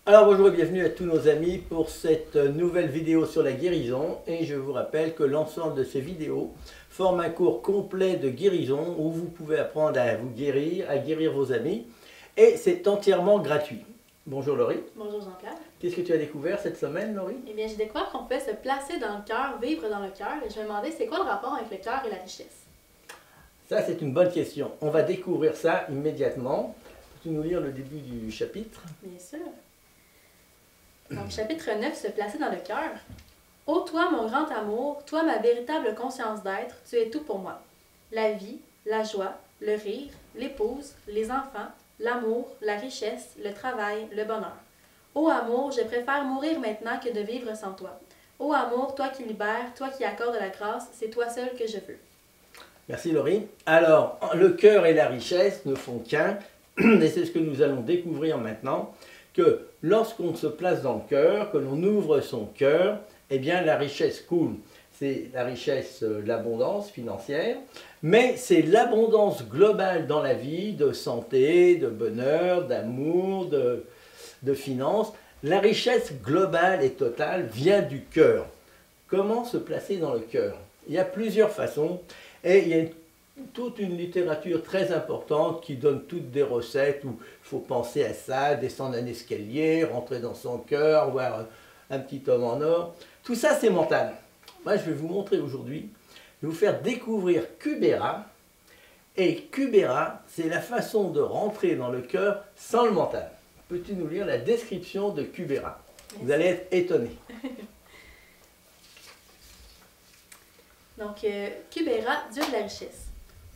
Alors bonjour et bienvenue à tous nos amis pour cette nouvelle vidéo sur la guérison, et je vous rappelle que l'ensemble de ces vidéos forme un cours complet de guérison où vous pouvez apprendre à vous guérir, à guérir vos amis, et c'est entièrement gratuit. Bonjour Laurie. Bonjour Jean-Pierre. Qu'est-ce que tu as découvert cette semaine, Laurie? Eh bien, j'ai découvert qu'on pouvait se placer dans le cœur, vivre dans le cœur, et je me demandais c'est quoi le rapport avec le cœur et la richesse? Ça c'est une bonne question. On va découvrir ça immédiatement. Peux-tu nous lire le début du chapitre? Bien sûr. Donc, chapitre 9, se placer dans le cœur. Ô toi, mon grand amour, toi, ma véritable conscience d'être, tu es tout pour moi. La vie, la joie, le rire, l'épouse, les enfants, l'amour, la richesse, le travail, le bonheur. Ô amour, je préfère mourir maintenant que de vivre sans toi. Ô amour, toi qui libères, toi qui accordes la grâce, c'est toi seul que je veux. Merci Laurie. Alors, le cœur et la richesse ne font qu'un, et c'est ce que nous allons découvrir maintenant, que lorsqu'on se place dans le cœur, que l'on ouvre son cœur, eh bien la richesse coule. C'est la richesse, l'abondance financière, mais c'est l'abondance globale dans la vie, de santé, de bonheur, d'amour, de finances. La richesse globale et totale vient du cœur. Comment se placer dans le cœur? Il y a plusieurs façons, et il y a toute une littérature très importante qui donne toutes des recettes où il faut penser à ça, descendre un escalier, rentrer dans son cœur, voir un petit homme en or. Tout ça, c'est mental. Moi, je vais vous montrer aujourd'hui, je vais vous faire découvrir Kubera. Et Kubera, c'est la façon de rentrer dans le cœur sans le mental. Peux-tu nous lire la description de Kubera? Vous allez être étonnés. Donc, Kubera, dieu de la richesse.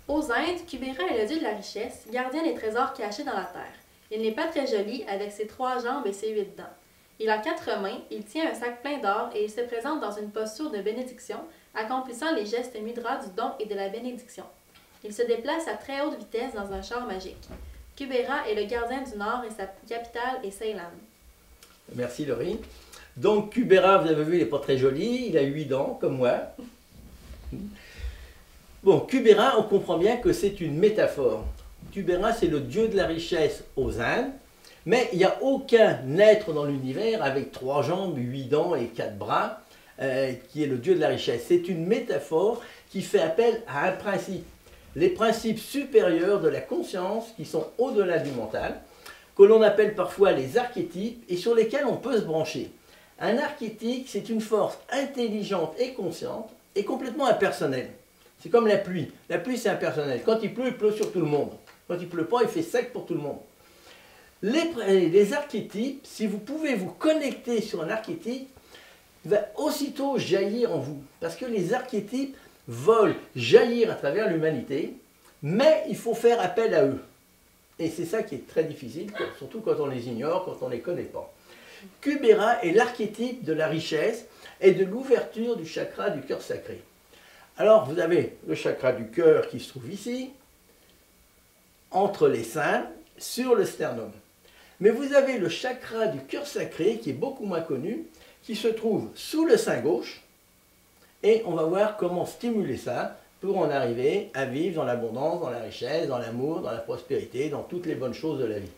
Aux Indes, Kubera est le dieu de la richesse, gardien des trésors cachés dans la terre. Il n'est pas très joli, avec ses 3 jambes et ses 8 dents. Il a 4 mains, il tient un sac plein d'or et il se présente dans une posture de bénédiction, accomplissant les gestes mudra du don et de la bénédiction. Il se déplace à très haute vitesse dans un char magique. Kubera est le gardien du Nord et sa capitale est Ceylan. Merci Laurie. Donc Kubera, vous avez vu, il n'est pas très joli, il a 8 dents, comme moi. Bon, Kubera, on comprend bien que c'est une métaphore. Kubera, c'est le dieu de la richesse aux Indes, mais il n'y a aucun être dans l'univers avec 3 jambes, 8 dents et 4 bras qui est le dieu de la richesse. C'est une métaphore qui fait appel à un principe. Les principes supérieurs de la conscience qui sont au-delà du mental, que l'on appelle parfois les archétypes et sur lesquels on peut se brancher. Un archétype, c'est une force intelligente et consciente et complètement impersonnelle. C'est comme la pluie. La pluie, c'est impersonnel. Quand il pleut sur tout le monde. Quand il ne pleut pas, il fait sec pour tout le monde. Les archétypes, si vous pouvez vous connecter sur un archétype, il va aussitôt jaillir en vous. Parce que les archétypes veulent jaillir à travers l'humanité, mais il faut faire appel à eux. Et c'est ça qui est très difficile, surtout quand on les ignore, quand on ne les connaît pas. Kubera est l'archétype de la richesse et de l'ouverture du chakra du cœur sacré. Alors, vous avez le chakra du cœur qui se trouve ici, entre les seins, sur le sternum. Mais vous avez le chakra du cœur sacré, qui est beaucoup moins connu, qui se trouve sous le sein gauche. Et on va voir comment stimuler ça pour en arriver à vivre dans l'abondance, dans la richesse, dans l'amour, dans la prospérité, dans toutes les bonnes choses de la vie.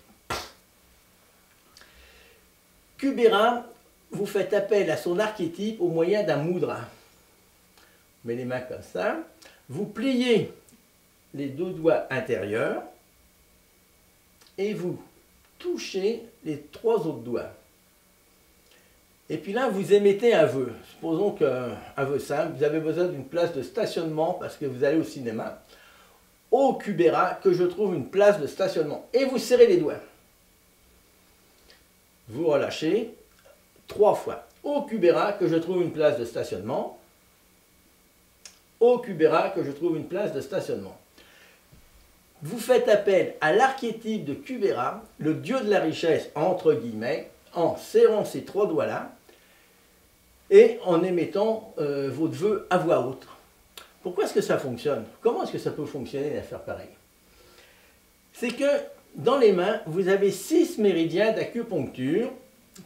Kubera, vous faites appel à son archétype au moyen d'un mudra. Vous mettez les mains comme ça, vous pliez les 2 doigts intérieurs et vous touchez les 3 autres doigts. Et puis là, vous émettez un vœu. Supposons qu'un vœu simple, vous avez besoin d'une place de stationnement parce que vous allez au cinéma. Ô Kubera, que je trouve une place de stationnement. Et vous serrez les doigts. Vous relâchez 3 fois. Ô Kubera, que je trouve une place de stationnement. Ô Kubera, que je trouve une place de stationnement. Vous faites appel à l'archétype de Kubera, le dieu de la richesse, entre guillemets, en serrant ces 3 doigts-là et en émettant votre vœu à voix haute. Pourquoi est-ce que ça fonctionne? Comment est-ce que ça peut fonctionner à faire pareil? C'est que dans les mains, vous avez 6 méridiens d'acupuncture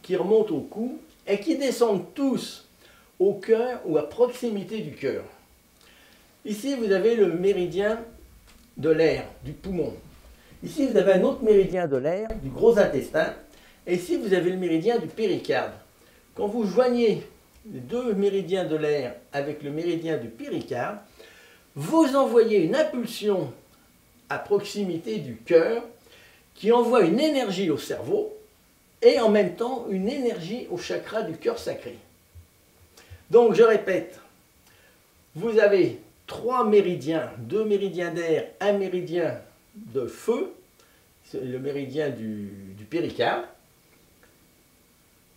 qui remontent au cou et qui descendent tous au cœur ou à proximité du cœur. Ici, vous avez le méridien de l'air, du poumon. Ici, vous avez un autre méridien de l'air, du gros intestin. Et ici, vous avez le méridien du péricarde. Quand vous joignez les deux méridiens de l'air avec le méridien du péricarde, vous envoyez une impulsion à proximité du cœur qui envoie une énergie au cerveau et en même temps une énergie au chakra du cœur sacré. Donc je répète, vous avez trois méridiens, deux méridiens d'air, un méridien de feu, c'est le méridien du péricarde.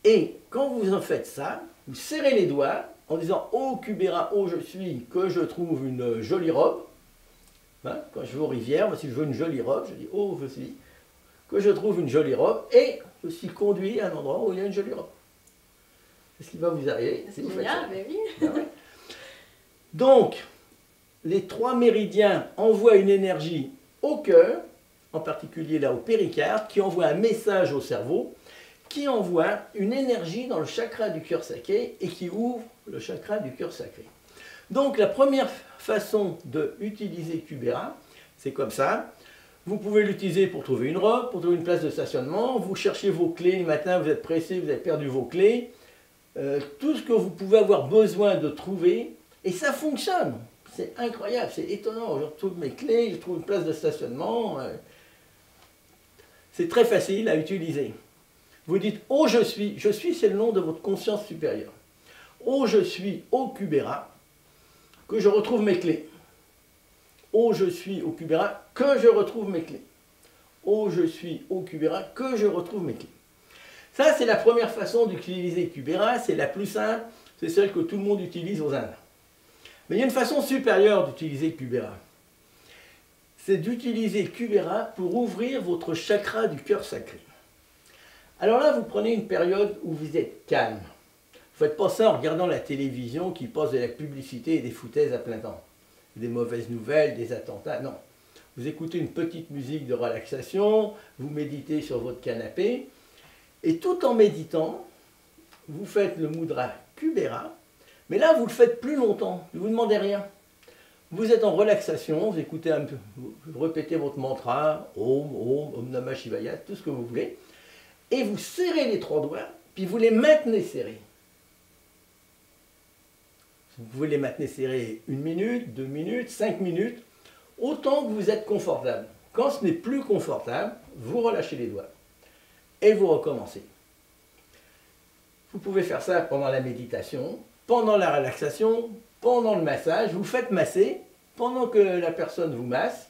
Et quand vous en faites ça, vous serrez les doigts en disant « Oh Kubera, oh je suis, que je trouve une jolie robe ». Hein, quand je vais aux rivières, moi si je veux une jolie robe, je dis « Oh je suis, que je trouve une jolie robe » et je suis conduit à un endroit où il y a une jolie robe. C'est ce qui va vous arriver si vous faites ça. Ben oui. Ah ouais. Donc, les trois méridiens envoient une énergie au cœur, en particulier là au péricarde, qui envoie un message au cerveau, qui envoie une énergie dans le chakra du cœur sacré et qui ouvre le chakra du cœur sacré. Donc la première façon d'utiliser Kubera, c'est comme ça. Vous pouvez l'utiliser pour trouver une robe, pour trouver une place de stationnement. Vous cherchez vos clés le matin, vous êtes pressé, vous avez perdu vos clés. Tout ce que vous pouvez avoir besoin de trouver, et ça fonctionne. C'est incroyable, c'est étonnant. Je retrouve mes clés, je trouve une place de stationnement. C'est très facile à utiliser. Vous dites « Oh, je suis ». Je suis, c'est le nom de votre conscience supérieure. « Oh, je suis au Kubera, que je retrouve mes clés. » « Oh, je suis au Kubera, que je retrouve mes clés. »« Oh, je suis au Kubera, que je retrouve mes clés. » Ça, c'est la première façon d'utiliser Kubera. C'est la plus simple. C'est celle que tout le monde utilise aux Indes. Mais il y a une façon supérieure d'utiliser Kubera. C'est d'utiliser Kubera pour ouvrir votre chakra du cœur sacré. Alors là, vous prenez une période où vous êtes calme. Vous ne faites pas ça en regardant la télévision qui passe de la publicité et des foutaises à plein temps. Des mauvaises nouvelles, des attentats, non. Vous écoutez une petite musique de relaxation, vous méditez sur votre canapé, et tout en méditant, vous faites le mudra Kubera, mais là, vous le faites plus longtemps, ne vous demandez rien. Vous êtes en relaxation, vous écoutez un peu, vous répétez votre mantra, Om Namah Shivaya, tout ce que vous voulez, et vous serrez les trois doigts, puis vous les maintenez serrés. Vous pouvez les maintenir serrés 1 minute, 2 minutes, 5 minutes, autant que vous êtes confortable. Quand ce n'est plus confortable, vous relâchez les doigts et vous recommencez. Vous pouvez faire ça pendant la méditation, pendant la relaxation, pendant le massage. Vous faites masser, pendant que la personne vous masse,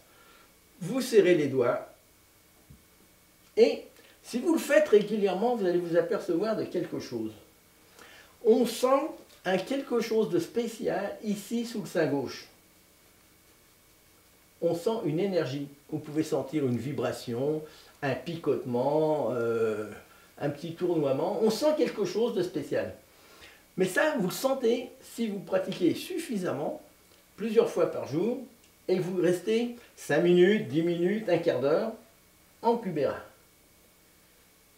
vous serrez les doigts. Et si vous le faites régulièrement, vous allez vous apercevoir de quelque chose. On sent quelque chose de spécial ici sous le sein gauche. On sent une énergie. Vous pouvez sentir une vibration, un picotement, un petit tournoiement. On sent quelque chose de spécial. Mais ça, vous le sentez si vous pratiquez suffisamment, plusieurs fois par jour, et vous restez 5 minutes, 10 minutes, un quart d'heure en Kubera.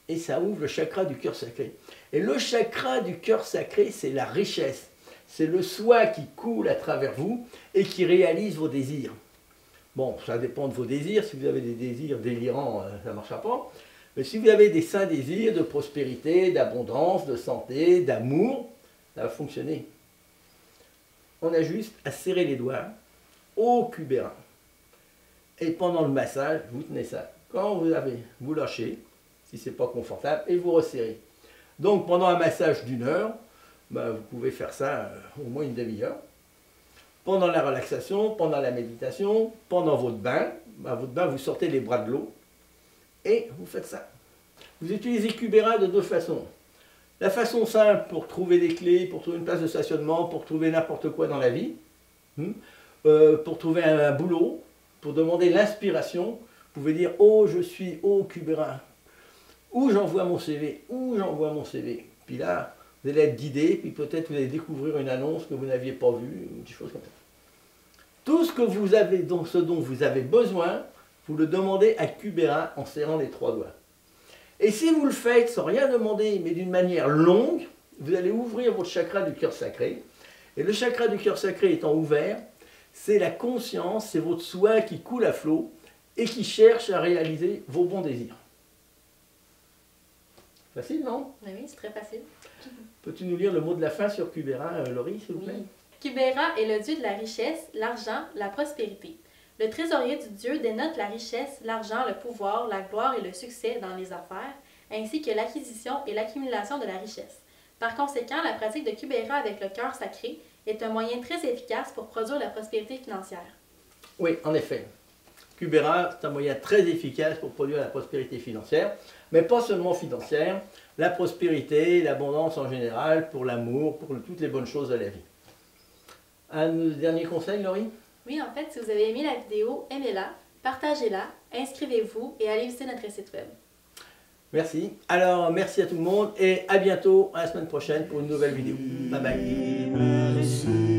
Et ça ouvre le chakra du cœur sacré. Et le chakra du cœur sacré, c'est la richesse. C'est le soi qui coule à travers vous et qui réalise vos désirs. Bon, ça dépend de vos désirs. Si vous avez des désirs délirants, ça ne marchera pas. Mais si vous avez des sains désirs de prospérité, d'abondance, de santé, d'amour, ça va fonctionner. On a juste à serrer les doigts au Kubera. Et pendant le massage, vous tenez ça. Quand vous lâchez, si ce n'est pas confortable, et vous resserrez. Donc pendant un massage d'1 heure, vous pouvez faire ça au moins une demi-heure. Pendant la relaxation, pendant la méditation, pendant votre bain, vous sortez les bras de l'eau et vous faites ça. Vous utilisez Kubera de deux façons. La façon simple pour trouver des clés, pour trouver une place de stationnement, pour trouver n'importe quoi dans la vie, pour trouver un boulot, pour demander l'inspiration, vous pouvez dire « Oh, je suis au Kubera ». Où j'envoie mon CV, où j'envoie mon CV. Puis là, vous allez être guidé, puis peut-être vous allez découvrir une annonce que vous n'aviez pas vue, des choses comme ça. Tout ce que vous avez, donc ce dont vous avez besoin, vous le demandez à Kubera en serrant les trois doigts. Et si vous le faites sans rien demander, mais d'une manière longue, vous allez ouvrir votre chakra du cœur sacré. Et le chakra du cœur sacré étant ouvert, c'est la conscience, c'est votre soi qui coule à flot et qui cherche à réaliser vos bons désirs. Facile, non? Oui, c'est très facile. Peux-tu nous lire le mot de la fin sur Kubera, Laurie, s'il vous plaît? Oui. Kubera est le dieu de la richesse, l'argent, la prospérité. Le trésorier du dieu dénote la richesse, l'argent, le pouvoir, la gloire et le succès dans les affaires, ainsi que l'acquisition et l'accumulation de la richesse. Par conséquent, la pratique de Kubera avec le cœur sacré est un moyen très efficace pour produire la prospérité financière. Oui, en effet. Kubera, c'est un moyen très efficace pour produire la prospérité financière, mais pas seulement financière, la prospérité, l'abondance en général, pour l'amour, pour toutes les bonnes choses de la vie. Un dernier conseil, Laurie? Oui, en fait, si vous avez aimé la vidéo, aimez-la, partagez-la, inscrivez-vous et allez visiter notre site web. Merci. Alors, merci à tout le monde et à bientôt, à la semaine prochaine pour une nouvelle vidéo. Bye bye.